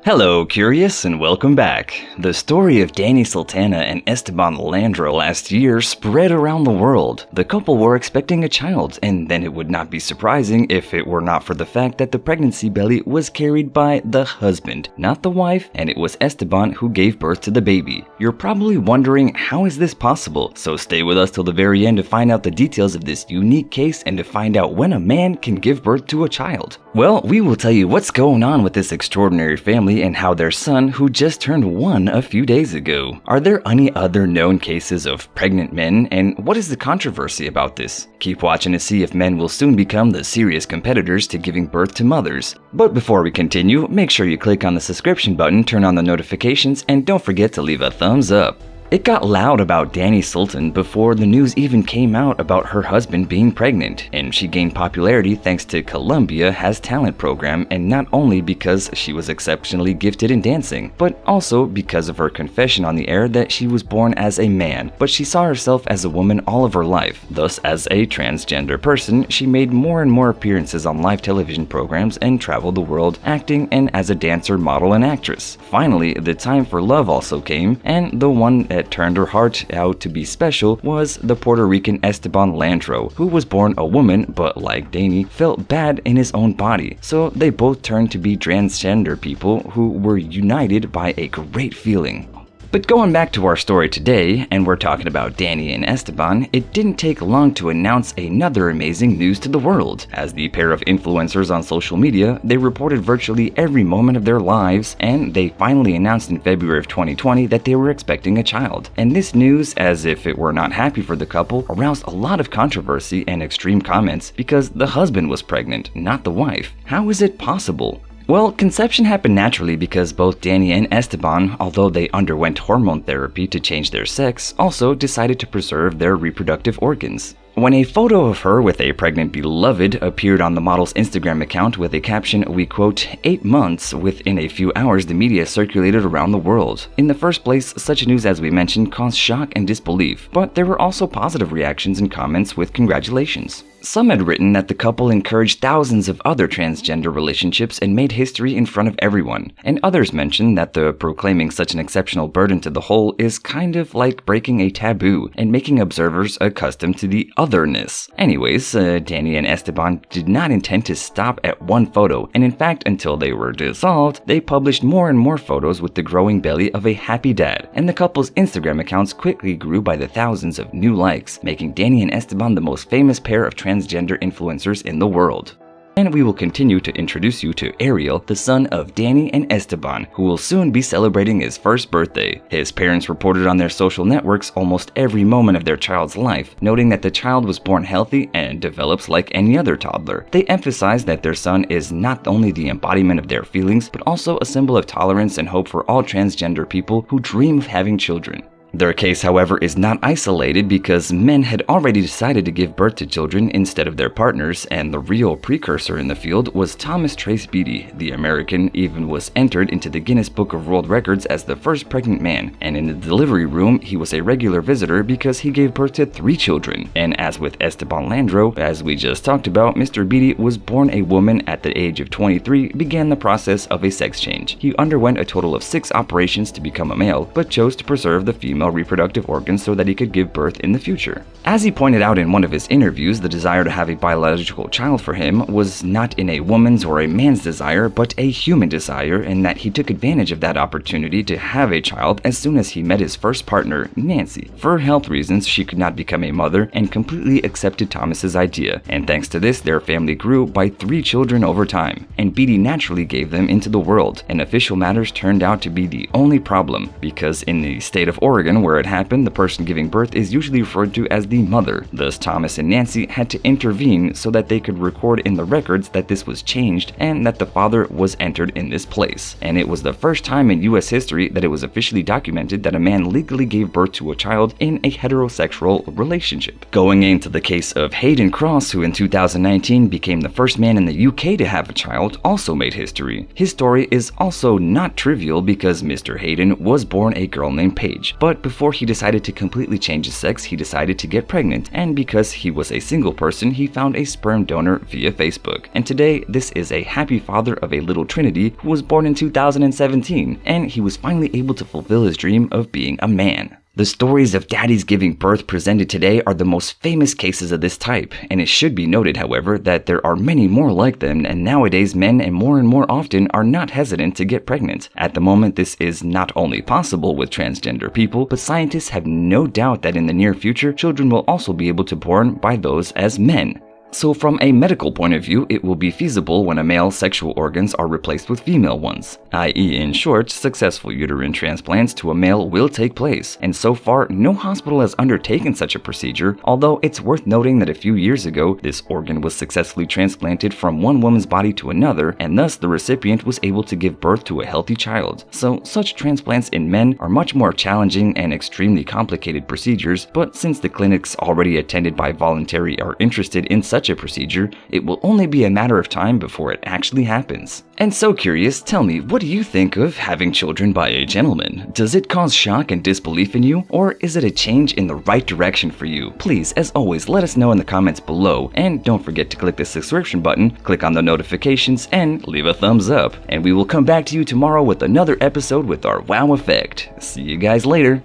Hello, Curious, and welcome back. The story of Danny Sultana and Esteban Landrau last year spread around the world. The couple were expecting a child, and then it would not be surprising if it were not for the fact that the pregnancy belly was carried by the husband, not the wife, and it was Esteban who gave birth to the baby. You're probably wondering, how is this possible? So stay with us till the very end to find out the details of this unique case and to find out when a man can give birth to a child. Well, we will tell you what's going on with this extraordinary family and how their son, who just turned 1 a few days ago. Are there any other known cases of pregnant men, and what is the controversy about this? Keep watching to see if men will soon become the serious competitors to giving birth to mothers. But before we continue, make sure you click on the subscription button, turn on the notifications, and don't forget to leave a thumbs up. It got loud about Danny Sultan before the news even came out about her husband being pregnant, and she gained popularity thanks to Colombia Has Talent program, and not only because she was exceptionally gifted in dancing, but also because of her confession on the air that she was born as a man, but she saw herself as a woman all of her life. Thus, as a transgender person, she made more and more appearances on live television programs and traveled the world acting and as a dancer, model, and actress. Finally, the time for love also came, and the one that turned her heart out to be special was the Puerto Rican Esteban Landrau, who was born a woman but, like Danny, felt bad in his own body. So they both turned to be transgender people who were united by a great feeling. But going back to our story today, and we're talking about Danny and Esteban, it didn't take long to announce another amazing news to the world. As the pair of influencers on social media, they reported virtually every moment of their lives, and they finally announced in February of 2020 that they were expecting a child. And this news, as if it were not happy for the couple, aroused a lot of controversy and extreme comments because the husband was pregnant, not the wife. How is it possible? Well, conception happened naturally because both Danny and Esteban, although they underwent hormone therapy to change their sex, also decided to preserve their reproductive organs. When a photo of her with a pregnant beloved appeared on the model's Instagram account with a caption, we quote, 8 months, within a few hours the media circulated around the world. In the first place, such news as we mentioned caused shock and disbelief, but there were also positive reactions and comments with congratulations. Some had written that the couple encouraged thousands of other transgender relationships and made history in front of everyone, and others mentioned that the proclaiming such an exceptional burden to the whole is kind of like breaking a taboo and making observers accustomed to the otherness. Anyways, Danny and Esteban did not intend to stop at one photo, and in fact, until they were dissolved, they published more and more photos with the growing belly of a happy dad, and the couple's Instagram accounts quickly grew by the thousands of new likes, making Danny and Esteban the most famous pair of transgender influencers in the world. And we will continue to introduce you to Ariel, the son of Danny and Esteban, who will soon be celebrating his first birthday. His parents reported on their social networks almost every moment of their child's life, noting that the child was born healthy and develops like any other toddler. They emphasized that their son is not only the embodiment of their feelings, but also a symbol of tolerance and hope for all transgender people who dream of having children. Their case, however, is not isolated because men had already decided to give birth to children instead of their partners, and the real precursor in the field was Thomas Trace Beatty. The American even was entered into the Guinness Book of World Records as the first pregnant man, and in the delivery room he was a regular visitor because he gave birth to 3 children. And as with Esteban Landrau, as we just talked about, Mr. Beatty was born a woman at the age of 23, began the process of a sex change. He underwent a total of 6 operations to become a male, but chose to preserve the female reproductive organs so that he could give birth in the future. As he pointed out in one of his interviews, the desire to have a biological child for him was not in a woman's or a man's desire, but a human desire, and that he took advantage of that opportunity to have a child as soon as he met his first partner, Nancy. For health reasons, she could not become a mother and completely accepted Thomas's idea, and thanks to this, their family grew by 3 children over time, and Beatty naturally gave them into the world, and official matters turned out to be the only problem, because in the state of Oregon, where it happened, the person giving birth is usually referred to as the mother. Thus, Thomas and Nancy had to intervene so that they could record in the records that this was changed and that the father was entered in this place. And it was the first time in US history that it was officially documented that a man legally gave birth to a child in a heterosexual relationship. Going into the case of Hayden Cross, who in 2019 became the first man in the UK to have a child, also made history. His story is also not trivial because Mr. Hayden was born a girl named Paige, but But before he decided to completely change his sex, he decided to get pregnant, and because he was a single person, he found a sperm donor via Facebook. And today, this is a happy father of a little Trinity who was born in 2017, and he was finally able to fulfill his dream of being a man. The stories of daddies giving birth presented today are the most famous cases of this type, and it should be noted, however, that there are many more like them, and nowadays men and more often are not hesitant to get pregnant. At the moment, this is not only possible with transgender people, but scientists have no doubt that in the near future, children will also be able to be born by those as men. So from a medical point of view, it will be feasible when a male's sexual organs are replaced with female ones, i.e. in short, successful uterine transplants to a male will take place, and so far no hospital has undertaken such a procedure, although it's worth noting that a few years ago, this organ was successfully transplanted from one woman's body to another, and thus the recipient was able to give birth to a healthy child. So such transplants in men are much more challenging and extremely complicated procedures, but since the clinics already attended by voluntary are interested in such a procedure, it will only be a matter of time before it actually happens. And so curious, tell me, what do you think of having children by a gentleman? Does it cause shock and disbelief in you, or is it a change in the right direction for you? Please, as always, let us know in the comments below, and don't forget to click the subscription button, click on the notifications, and leave a thumbs up. And we will come back to you tomorrow with another episode with our wow effect. See you guys later.